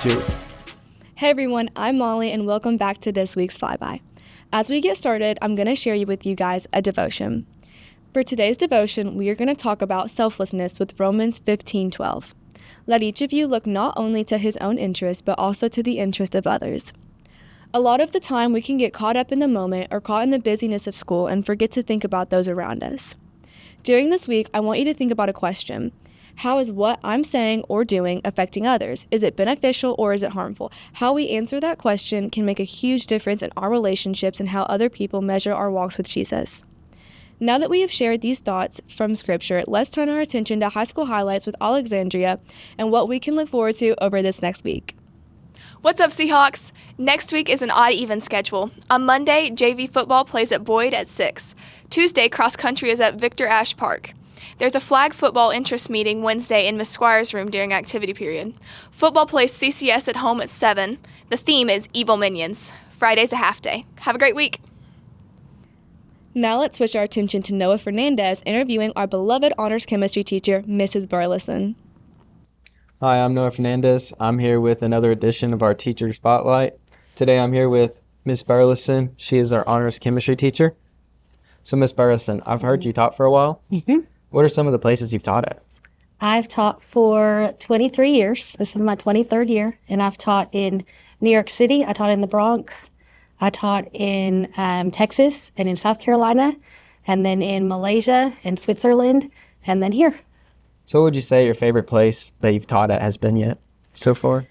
Jude. Hey everyone, I'm Molly and welcome back to this week's Flyby. As we get started, I'm going to share with you guys a devotion. For today's devotion, we are going to talk about selflessness with Romans 15:12. Let each of you look not only to his own interest, but also to the interest of others. A lot of the time, we can get caught up in the moment or caught in the busyness of school and forget to think about those around us. During this week, I want you to think about a question. How is what I'm saying or doing affecting others? Is it beneficial or is it harmful? How we answer that question can make a huge difference in our relationships and how other people measure our walks with Jesus. Now that we have shared these thoughts from Scripture, let's turn our attention to high school highlights with Alexandria and what we can look forward to over this next week. What's up, Seahawks? Next week is an odd-even schedule. On Monday, JV football plays at Boyd at 6. Tuesday, cross country is at Victor Ashe Park. There's a flag football interest meeting Wednesday in Miss Squire's room during activity period. Football plays CCS at home at 7. The theme is Evil Minions. Friday's a half day. Have a great week. Now let's switch our attention to Noah Fernandez interviewing our beloved honors chemistry teacher, Mrs. Burleson. Hi, I'm Noah Fernandez. I'm here with another edition of our Teacher Spotlight. Today I'm here with Miss Burleson. She is our honors chemistry teacher. So Miss Burleson, I've heard you taught for a while. Mm-hmm. What are some of the places you've taught at? I've taught for 23 years. This is my 23rd year, and I've taught in New York City. I taught in the Bronx. I taught in Texas and in South Carolina, and then in Malaysia and Switzerland, and then here. So what would you say your favorite place that you've taught at has been yet so far?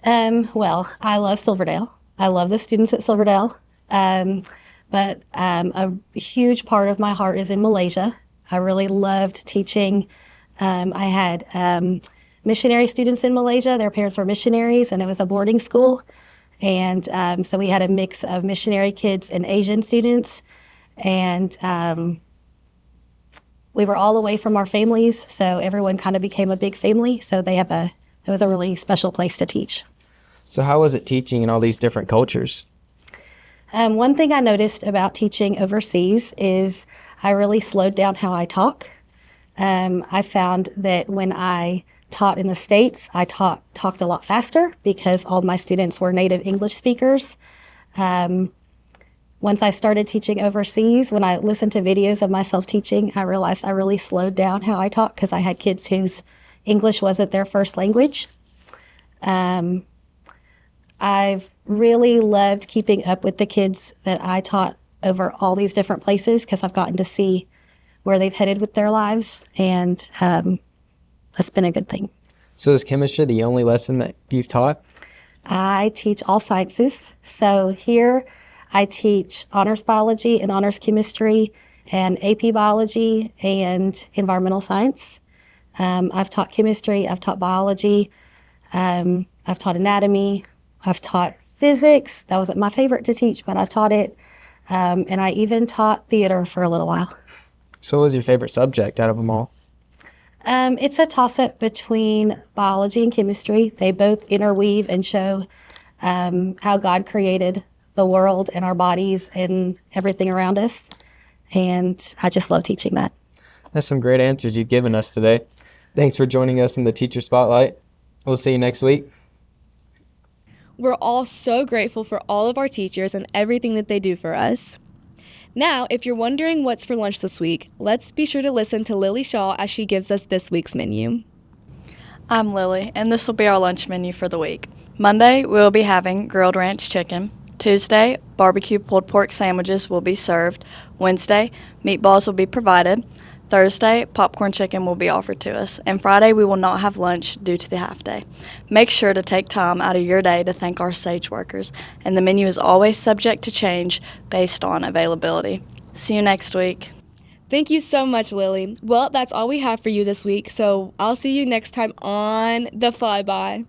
Well, I love Silverdale. I love the students at Silverdale, but a huge part of my heart is in Malaysia. I really loved teaching. I had missionary students in Malaysia. Their parents were missionaries, and it was a boarding school. And so we had a mix of missionary kids and Asian students. And we were all away from our families, so everyone kind of became a big family. So it was a really special place to teach. So how was it teaching in all these different cultures? One thing I noticed about teaching overseas is I really slowed down how I talk. I found that when I taught in the States, I talked a lot faster because all my students were native English speakers. Once I started teaching overseas, when I listened to videos of myself teaching, I realized I really slowed down how I talk because I had kids whose English wasn't their first language. I've really loved keeping up with the kids that I taught over all these different places because I've gotten to see where they've headed with their lives, and that's been a good thing. So is chemistry the only lesson that you've taught? I teach all sciences. So here I teach honors biology and honors chemistry and AP biology and environmental science. I've taught chemistry, I've taught biology, I've taught anatomy, I've taught physics. That wasn't my favorite to teach, but I've taught it. And I even taught theater for a little while. So what was your favorite subject out of them all? It's a toss-up between biology and chemistry. They both interweave and show how God created the world and our bodies and everything around us. And I just love teaching that. That's some great answers you've given us today. Thanks for joining us in the Teacher Spotlight. We'll see you next week. We're all so grateful for all of our teachers and everything that they do for us. Now, if you're wondering what's for lunch this week, let's be sure to listen to Lily Shaw as she gives us this week's menu. I'm Lily, and this will be our lunch menu for the week. Monday, we'll be having grilled ranch chicken. Tuesday, barbecue pulled pork sandwiches will be served. Wednesday, meatballs will be provided. Thursday, popcorn chicken will be offered to us. And Friday, we will not have lunch due to the half day. Make sure to take time out of your day to thank our SAGE workers. And the menu is always subject to change based on availability. See you next week. Thank you so much, Lily. Well, that's all we have for you this week, so I'll see you next time on The Flyby.